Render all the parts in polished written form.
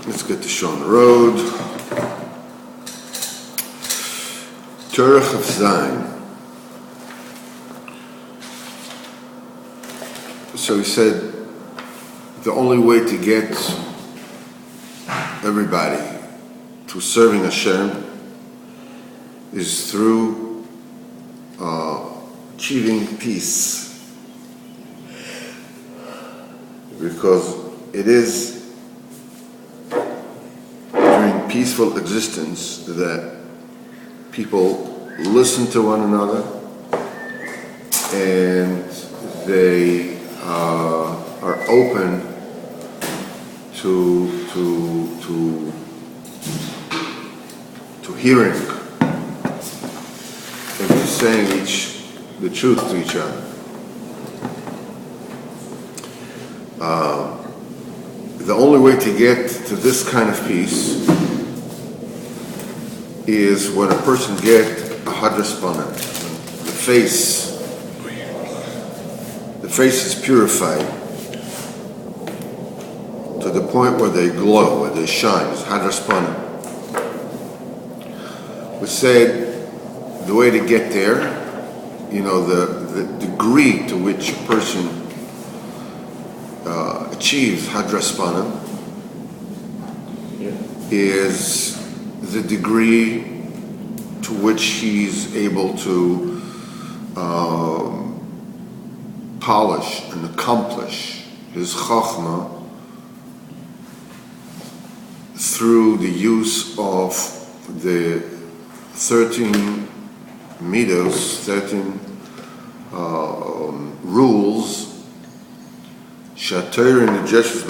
Let's get the show on the road. Terech of Zayin. So he said the only way to get everybody to serving Hashem is through achieving peace. Because it is during peaceful existence that people listen to one another and they are open to hearing and to saying the truth to each other. The only way to get to this kind of peace is when a person gets a hadras panim. The face is purified to the point where they glow, where they shine. It's hadras panim. We said the way to get there, the degree to which a person achieves hadras panim is the degree to which he's able to polish and accomplish his chachma through the use of the 13 midos, 13 rules. Torah in the Jeshus,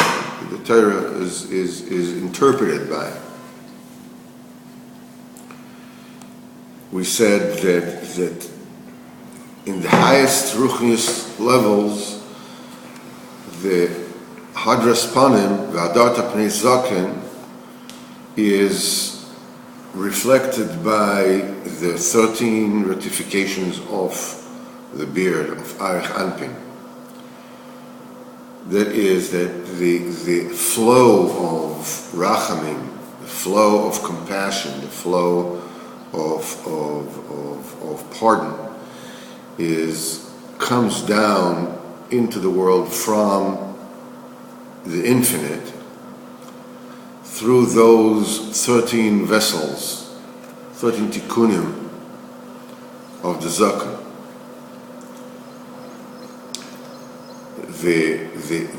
the Torah is interpreted by. We said that in the highest ruchnius levels, the hadras panim, v'adarta pnei zaken, is reflected by the 13 ratifications of the beard of Arich Anpin. That is that the flow of rachamim, the flow of compassion, the flow of pardon comes down into the world from the infinite through those 13 vessels, 13 tikkunim of the zaken.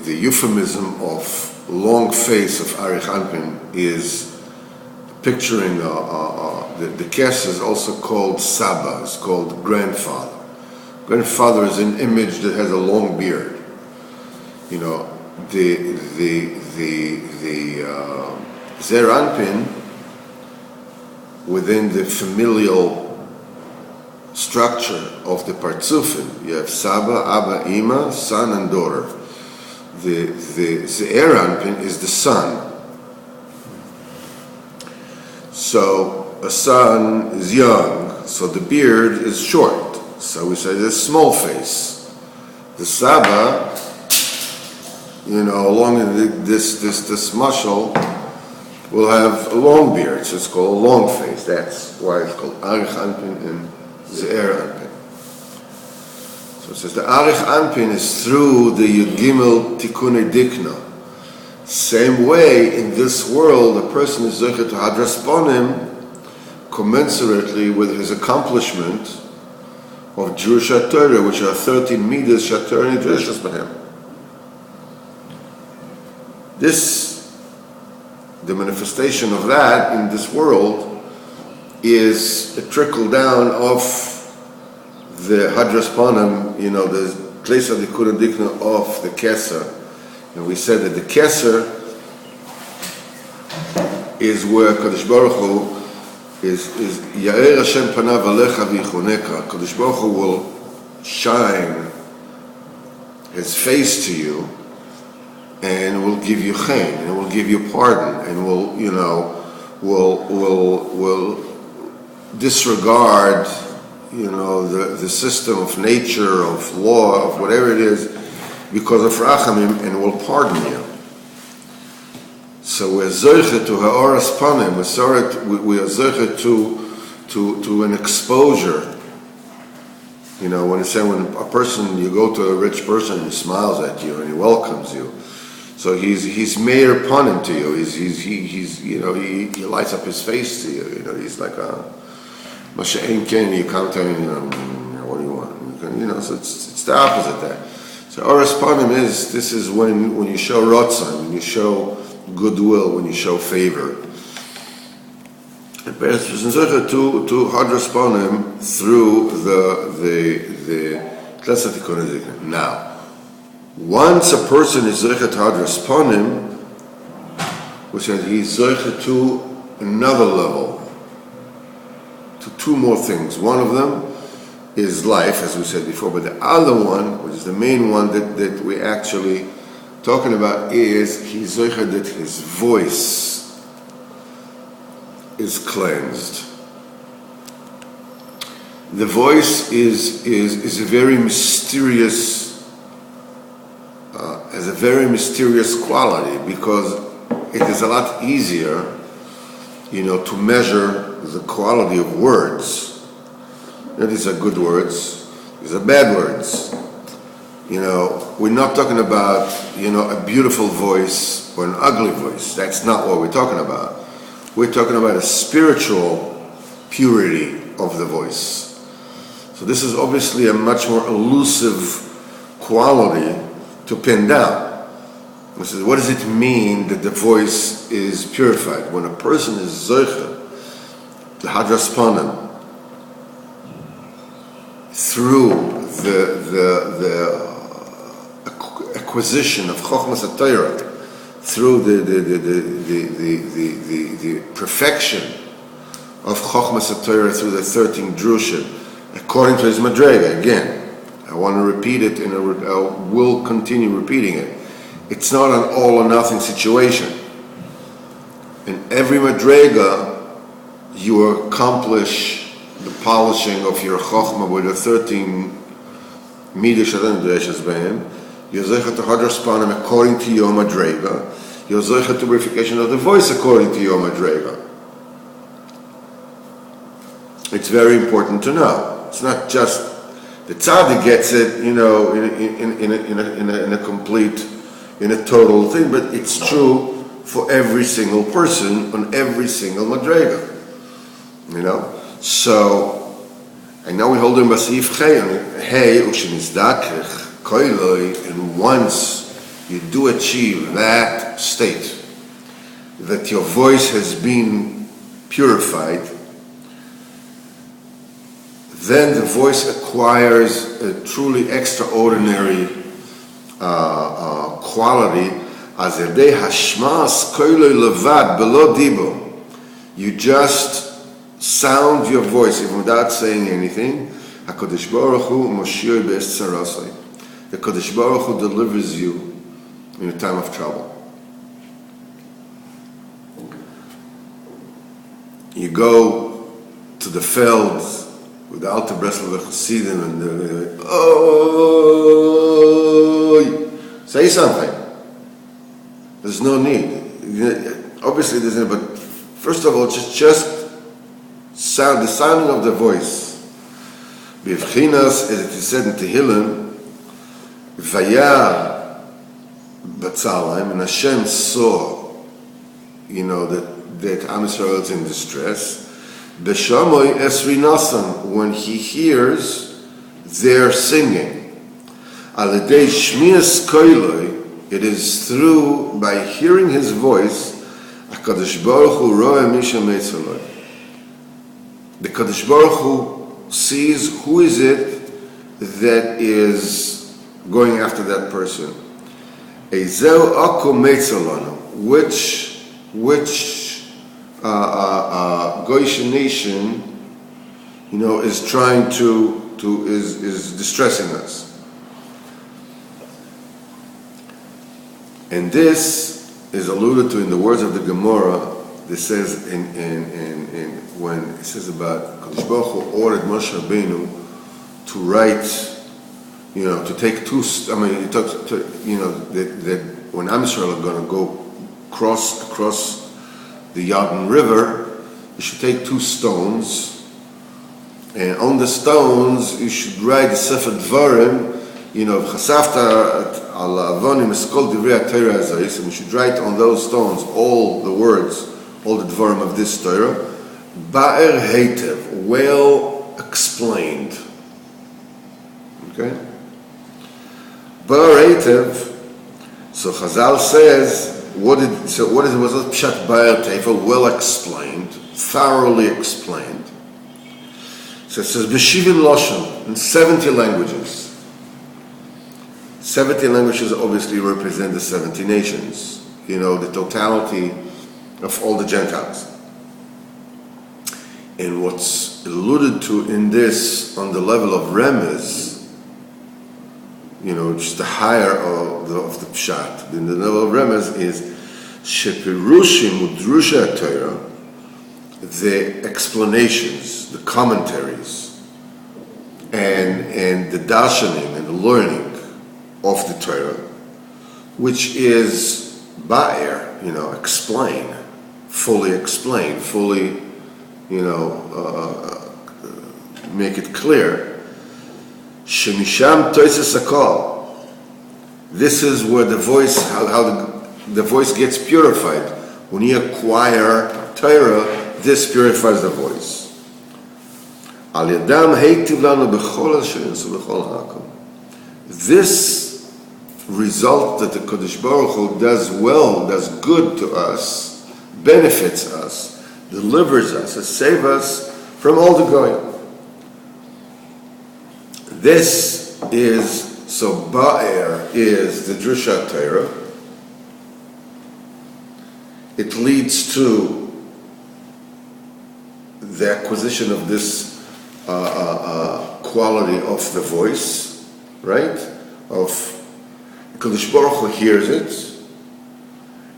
The euphemism of long face of Arich Anpin is picturing the kes is also called Saba, it's called grandfather. Grandfather is an image that has a long beard. The Zer Anpin within the familial structure of the partzufim. You have Saba, Abba, Ima, son and daughter. The Ze'er Anpin is the son. So a son is young, so the beard is short. So we say there's small face. The Saba, along in this mashal, will have a long beard, so it's called a long face. That's why it's called Arich Anpin and Ze'er Anpin. So it says the Arich Anpin is through the Yud Gimel Tikkunei Dikna. Same way in this world, a person is zecher to hadras panim commensurately with his accomplishment of Jewish Torah, which are 13 midas Torah nidreshus b'hem. The manifestation of that in this world is a trickle down of the hadras panim, the place of the kuradikna of the keser. And we said that the keser is where Kadosh Baruch Hu is Ya'er Hashem panav alecha v'yichoneka. Kadosh Baruch Hu will shine His face to you and will give you chen, and will give you pardon, and will disregard, the system of nature, of law, of whatever it is, because of rachamim, and will pardon you. So we're zoche to ha'oras panim, we are zoche to an exposure. You know, when a person, you go to a rich person, he smiles at you and he welcomes you. So he's meir panim to you. He's you know, he lights up his face to you. You know, he's like a Masha'en Ken. You come to him, you know, what do you want? You know, so it's the opposite there. So oras panim this is when you show rotzon, when you show goodwill, when you show favor. And to hadras panim through the now. Once a person is zoche to hadras panim, we said he's zoche to another level, to two more things. One of them is life, as we said before, but the other one, which is the main one that we actually talking about, is he's zoche that his voice is cleansed. The voice is a very mysterious. Has a very mysterious quality, because it is a lot easier, you know, to measure the quality of words. You know, these are good words, these are bad words. You know, we're not talking about, you know, a beautiful voice or an ugly voice. That's not what we're talking about. We're talking about a spiritual purity of the voice. So this is obviously a much more elusive quality to pin down. This is, what does it mean that the voice is purified? When a person is zoche, the hadras panim, through the acquisition of chokhmas HaTorah, through the perfection of chokhmas HaTorah through the 13 drushim, according to his madrega. Again, I want to repeat it, and I will continue repeating it. It's not an all or nothing situation. In every madrega, you accomplish the polishing of your chokhmah with the 13 midas shatan dreshes behem. You're zoche to hadras panim according to your madrega. You're zoche to purification of the voice according to your madrega. It's very important to know. It's not just the tzaddik gets it, you know, in a complete, in a total thing, but it's true for every single person on every single madrega, you know. So, and now we hold in Basif Hey, Ushinizdakich, Koiloi, and once you do achieve that state, that your voice has been purified, then the voice acquires a truly extraordinary quality. As erdei hashmas koiloi levad belo dibo. You just sound your voice even without saying anything. HaKadosh Baruch Hu moshir be'es tzarasai. The Kadosh Baruch Hu delivers you in a time of trouble. You go to the fields with the Alter Breslov Chassidim, and they're like, oh, say something. There's no need. Obviously, there's no, but first of all, just sound, the sounding of the voice. B'vchinas, as it is said in Tehillim, Vayar Batzalayim, and Hashem saw, you know, that Am Yisrael is in distress. Beshamoy Esri Nasan, when he hears their singing. Alidei Shmias Koiloi, it is through, by hearing his voice, HaKadosh Baruch Hu Roeh Misha Meitzaloi. The Kadosh Baruch Hu sees who is it that is going after that person. Eizeu Ako Meitzalonu, which Goyish nation, you know, is trying is distressing us. And this is alluded to in the words of the Gemara. This says in when it says about Kadosh Baruch Hu ordered Moshe Rabbeinu to write, you know, to take two. I mean, he talks to, you know, that when Am Yisrael are going to go across the Yarden River, you should take 2 stones, and on the stones you should write the Sefer Dvarim, Chasafta al Avonim Eskol Divrei HaTorah Hazayis, and you should write on those stones all the words, all the Dvarim of this Torah, Ba'er Heitev, well explained. Okay? Ba'er Heitev, so Chazal says, what is Pshat Ba'er Tevel? Well explained, thoroughly explained. So it says B'shivin Loshen, in 70 languages. 70 languages obviously represent the 70 nations, the totality of all the Gentiles. And what's alluded to in this on the level of Remez, just the higher of the Pshat, in the level of Remez is Shepirushim Udrusha Torah, the explanations, the commentaries, and the darshanim and the learning of the Torah, which is Ba'er, explain, fully, make it clear. Shemisham Toises Hakol. This is where the voice, how the voice gets purified. When you acquire Torah, this purifies the voice. Al Yadam Heitiv Lanu B'chol HaSheins U'B'chol HaKol. This result that the Kodesh Baruch Hu does well, does good to us, benefits us, delivers us, saves us from all the goyim. This is, so Ba'er is the Drusha Torah. It leads to the acquisition of this quality of the voice, right? Of Kodesh Baruch Hu hears it,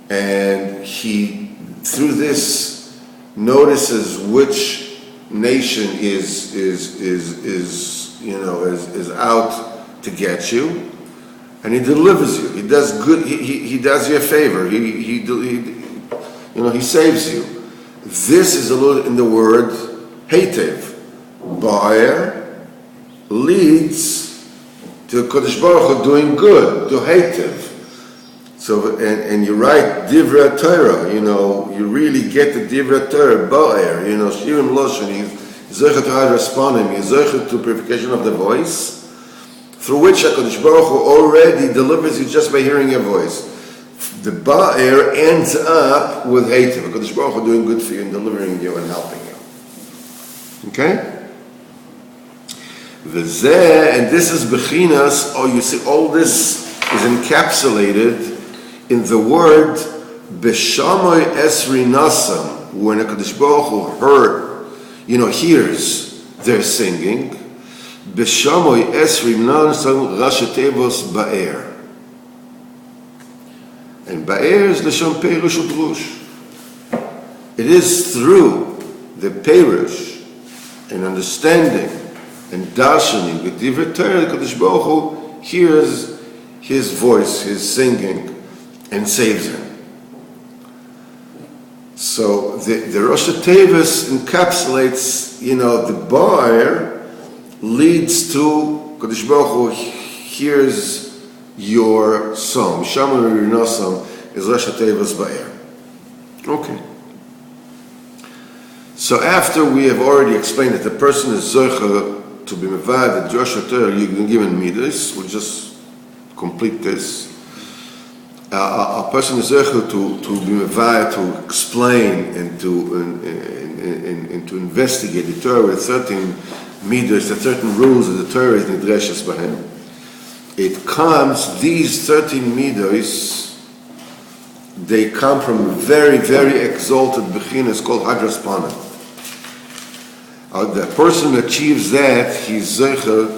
and he, through this, notices which nation is out to get you, and he delivers you. He does good. He does you a favor. He saves you. This is alluded in the word Heitev. Ba'er leads to Kodesh Baruch Hu doing good, to Heitev. So, and you write Divrei Torah, you really get the Divrei Torah, Ba'er, Shirim Loshen, Zechet Raspanim, Zechet to purification of the voice, through which HaKadosh Baruch Hu already delivers you just by hearing your voice. The Ba'er ends up with Heitev, HaKadosh Baruch Hu doing good for you and delivering you and helping you. Okay? And this is Bechinas, you see, all this is encapsulated in the word Beshamoy Esri Nasam, when HaKadosh Baruch Hu hears their singing. Beshamoy Esri Nasam Rashetevos Ba'er. And Ba'er is Lashon Perush Udrush. It is through the Perush and understanding and darshaning with Divrei Torah, the Kodesh Baruch Hu hears his voice, his singing, and saves him. So the Rosh Tevis encapsulates, the Ba'er leads to Kodesh Baruch Hu hears your song. Shaman Rinasam is Rosh Tevis Ba'er. Okay. So after we have already explained that the person is Zocher to be Mevad, the Rosh Torah, you can give him Midas, we'll just complete this. A person is Zocher to be Mevad, to explain and to investigate the Torah with 13 Midas, the 13 rules of the Torah is Nidreshes by him. It comes, these 13 Midas, they come from a very, very exalted Bechinas called Hadras Panim. The person who achieves that, he's Zeicher,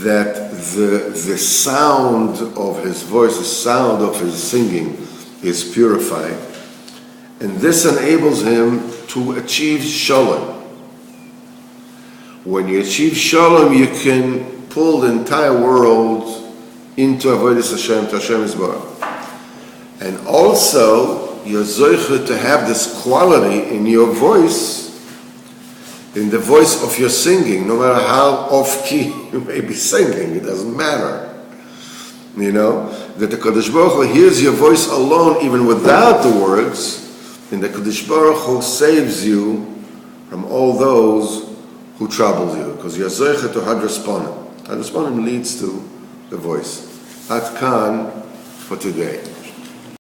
that the sound of his voice, the sound of his singing is purified. And this enables him to achieve Shalom. When you achieve Shalom, you can pull the entire world into Avodas Hashem, to Hashem Yisbarach. And also, you're zoiche to have this quality in your voice, in the voice of your singing, no matter how off-key you may be singing, it doesn't matter. You know, that the Kadosh Baruch Hu hears your voice alone, even without the words, and the Kadosh Baruch Hu saves you from all those who trouble you, because you're zoiche to hadrasponim. Hadrasponim leads to the voice. At Kan for today.